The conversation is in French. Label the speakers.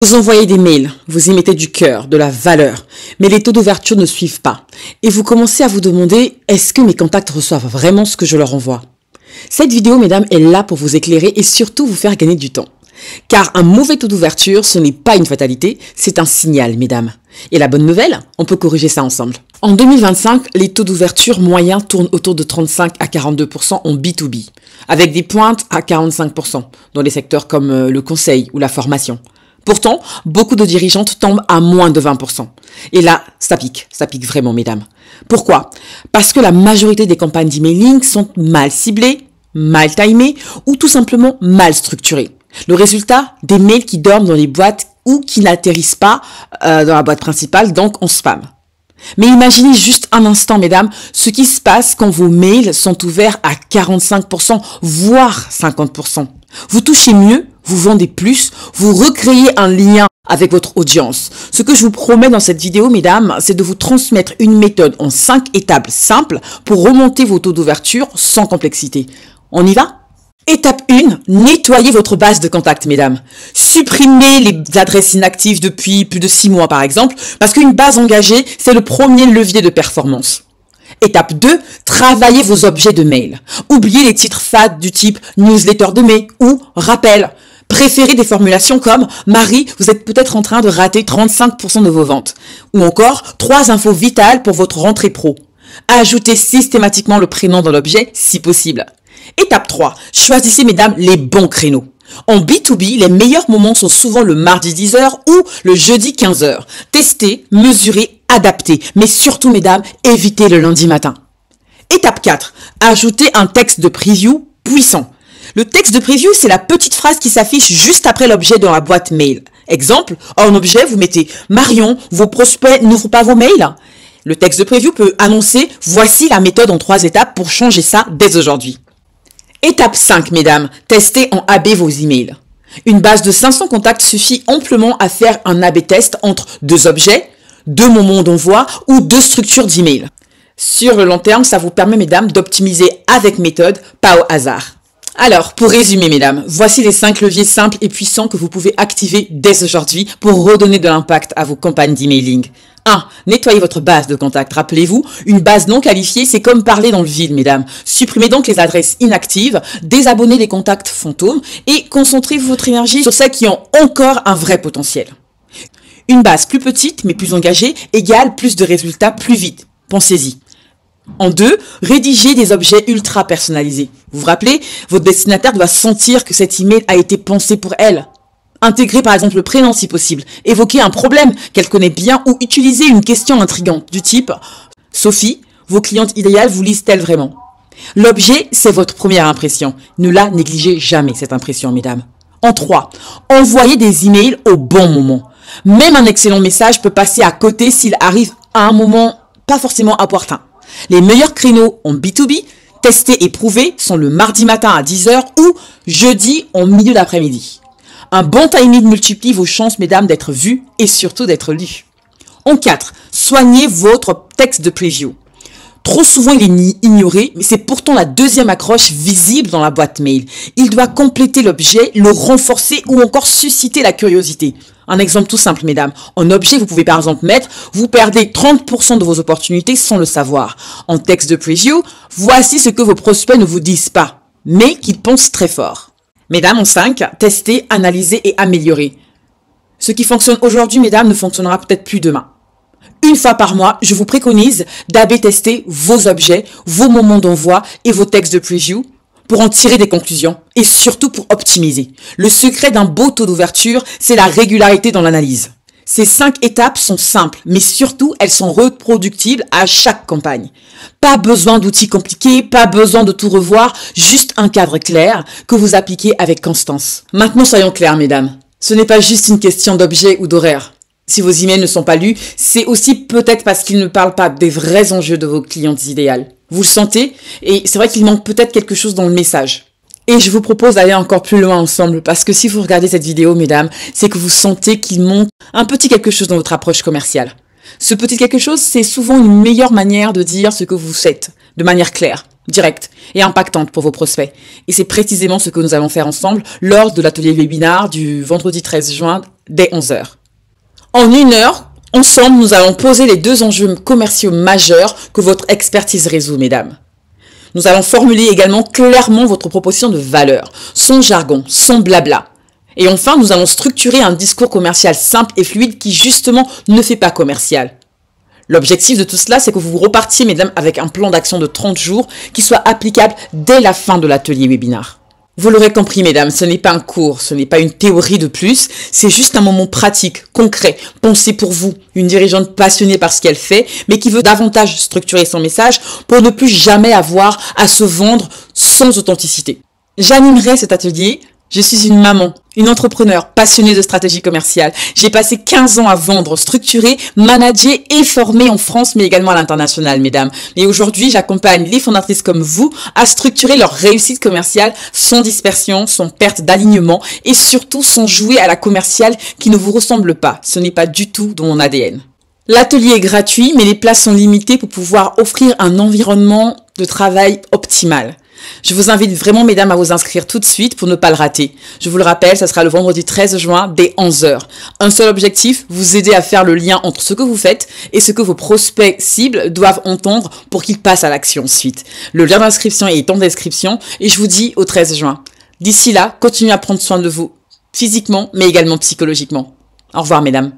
Speaker 1: Vous envoyez des mails, vous y mettez du cœur, de la valeur, mais les taux d'ouverture ne suivent pas. Et vous commencez à vous demander, est-ce que mes contacts reçoivent vraiment ce que je leur envoie? Cette vidéo, mesdames, est là pour vous éclairer et surtout vous faire gagner du temps. Car un mauvais taux d'ouverture, ce n'est pas une fatalité, c'est un signal, mesdames. Et la bonne nouvelle, on peut corriger ça ensemble. En 2025, les taux d'ouverture moyens tournent autour de 35 à 42% en B2B, avec des pointes à 45% dans les secteurs comme le conseil ou la formation. Pourtant, beaucoup de dirigeantes tombent à moins de 20%. Et là, ça pique vraiment, mesdames. Pourquoi? Parce que la majorité des campagnes d'emailing sont mal ciblées, mal timées ou tout simplement mal structurées. Le résultat, des mails qui dorment dans les boîtes ou qui n'atterrissent pas dans la boîte principale, donc en spam. Mais imaginez juste un instant, mesdames, ce qui se passe quand vos mails sont ouverts à 45%, voire 50%. Vous touchez mieux, vous vendez plus, vous recréez un lien avec votre audience. Ce que je vous promets dans cette vidéo, mesdames, c'est de vous transmettre une méthode en 5 étapes simples pour remonter vos taux d'ouverture sans complexité. On y va? Étape 1, nettoyez votre base de contacts, mesdames. Supprimez les adresses inactives depuis plus de 6 mois, par exemple, parce qu'une base engagée, c'est le premier levier de performance. Étape 2, travaillez vos objets de mail. Oubliez les titres fades du type newsletter de mai ou rappel. Préférez des formulations comme « Marie, vous êtes peut-être en train de rater 35% de vos ventes » ou encore « 3 infos vitales pour votre rentrée pro ». Ajoutez systématiquement le prénom dans l'objet si possible. Étape 3, choisissez, mesdames, les bons créneaux. En B2B, les meilleurs moments sont souvent le mardi 10h ou le jeudi 15h. Testez, mesurez, adaptez, mais surtout, mesdames, évitez le lundi matin. Étape 4, ajoutez un texte de preview puissant. Le texte de preview, c'est la petite phrase qui s'affiche juste après l'objet dans la boîte mail. Exemple, en objet, vous mettez « Marion, vos prospects n'ouvrent pas vos mails ?» Le texte de preview peut annoncer « Voici la méthode en 3 étapes pour changer ça dès aujourd'hui ». Étape 5, mesdames, testez en AB vos emails. Une base de 500 contacts suffit amplement à faire un AB test entre 2 objets, 2 moments d'envoi ou 2 structures d'email. Sur le long terme, ça vous permet, mesdames, d'optimiser avec méthode, pas au hasard. Alors, pour résumer, mesdames, voici les 5 leviers simples et puissants que vous pouvez activer dès aujourd'hui pour redonner de l'impact à vos campagnes d'emailing. 1. Nettoyez votre base de contacts. Rappelez-vous, une base non qualifiée, c'est comme parler dans le vide, mesdames. Supprimez donc les adresses inactives, désabonnez les contacts fantômes et concentrez votre énergie sur celles qui ont encore un vrai potentiel. Une base plus petite mais plus engagée égale plus de résultats plus vite. Pensez-y. En 2, rédigez des objets ultra personnalisés. Vous vous rappelez, votre destinataire doit sentir que cet email a été pensé pour elle. Intégrez par exemple le prénom si possible, évoquez un problème qu'elle connaît bien ou utilisez une question intrigante du type « Sophie, vos clientes idéales vous lisent-elles vraiment ?» L'objet, c'est votre première impression. Ne la négligez jamais, cette impression, mesdames. En 3, envoyez des emails au bon moment. Même un excellent message peut passer à côté s'il arrive à un moment pas forcément opportun. Les meilleurs créneaux en B2B, testés et prouvés, sont le mardi matin à 10h ou jeudi en milieu d'après-midi. Un bon timing multiplie vos chances, mesdames, d'être vues et surtout d'être lues. En 4, soignez votre texte de preview. Trop souvent, il est ignoré, mais c'est pourtant la deuxième accroche visible dans la boîte mail. Il doit compléter l'objet, le renforcer ou encore susciter la curiosité. Un exemple tout simple, mesdames. En objet, vous pouvez par exemple mettre « Vous perdez 30% de vos opportunités sans le savoir ». En texte de preview, voici ce que vos prospects ne vous disent pas, mais qu'ils pensent très fort. Mesdames, en 5, testez, analysez et améliorez. Ce qui fonctionne aujourd'hui, mesdames, ne fonctionnera peut-être plus demain. Une fois par mois, je vous préconise d'AB tester vos objets, vos moments d'envoi et vos textes de preview pour en tirer des conclusions et surtout pour optimiser. Le secret d'un beau taux d'ouverture, c'est la régularité dans l'analyse. Ces 5 étapes sont simples, mais surtout, elles sont reproductibles à chaque campagne. Pas besoin d'outils compliqués, pas besoin de tout revoir, juste un cadre clair que vous appliquez avec constance. Maintenant, soyons clairs, mesdames. Ce n'est pas juste une question d'objet ou d'horaire. Si vos emails ne sont pas lus, c'est aussi peut-être parce qu'ils ne parlent pas des vrais enjeux de vos clientes idéales. Vous le sentez, et c'est vrai qu'il manque peut-être quelque chose dans le message. Et je vous propose d'aller encore plus loin ensemble, parce que si vous regardez cette vidéo, mesdames, c'est que vous sentez qu'il manque un petit quelque chose dans votre approche commerciale. Ce petit quelque chose, c'est souvent une meilleure manière de dire ce que vous faites, de manière claire. directe et impactante pour vos prospects. Et c'est précisément ce que nous allons faire ensemble lors de l'atelier webinar du vendredi 13 juin dès 11 h. En 1 heure, ensemble, nous allons poser les 2 enjeux commerciaux majeurs que votre expertise résout, mesdames. Nous allons formuler également clairement votre proposition de valeur, sans jargon, sans blabla. Et enfin, nous allons structurer un discours commercial simple et fluide qui, justement, ne fait pas commercial. L'objectif de tout cela, c'est que vous repartiez, mesdames, avec un plan d'action de 30 jours qui soit applicable dès la fin de l'atelier webinar. Vous l'aurez compris, mesdames, ce n'est pas un cours, ce n'est pas une théorie de plus, c'est juste un moment pratique, concret, pensé pour vous, une dirigeante passionnée par ce qu'elle fait, mais qui veut davantage structurer son message pour ne plus jamais avoir à se vendre sans authenticité. J'animerai cet atelier. Je suis une maman, une entrepreneur passionnée de stratégie commerciale. J'ai passé 15 ans à vendre, structurer, manager et former en France, mais également à l'international, mesdames. Et aujourd'hui, j'accompagne les fondatrices comme vous à structurer leur réussite commerciale sans dispersion, sans perte d'alignement et surtout sans jouer à la commerciale qui ne vous ressemble pas. Ce n'est pas du tout dans mon ADN. L'atelier est gratuit, mais les places sont limitées pour pouvoir offrir un environnement de travail optimal. Je vous invite vraiment, mesdames, à vous inscrire tout de suite pour ne pas le rater. Je vous le rappelle, ça sera le vendredi 13 juin dès 11 h. Un seul objectif, vous aider à faire le lien entre ce que vous faites et ce que vos prospects cibles doivent entendre pour qu'ils passent à l'action ensuite. Le lien d'inscription est en description et je vous dis au 13 juin. D'ici là, continuez à prendre soin de vous, physiquement, mais également psychologiquement. Au revoir, mesdames.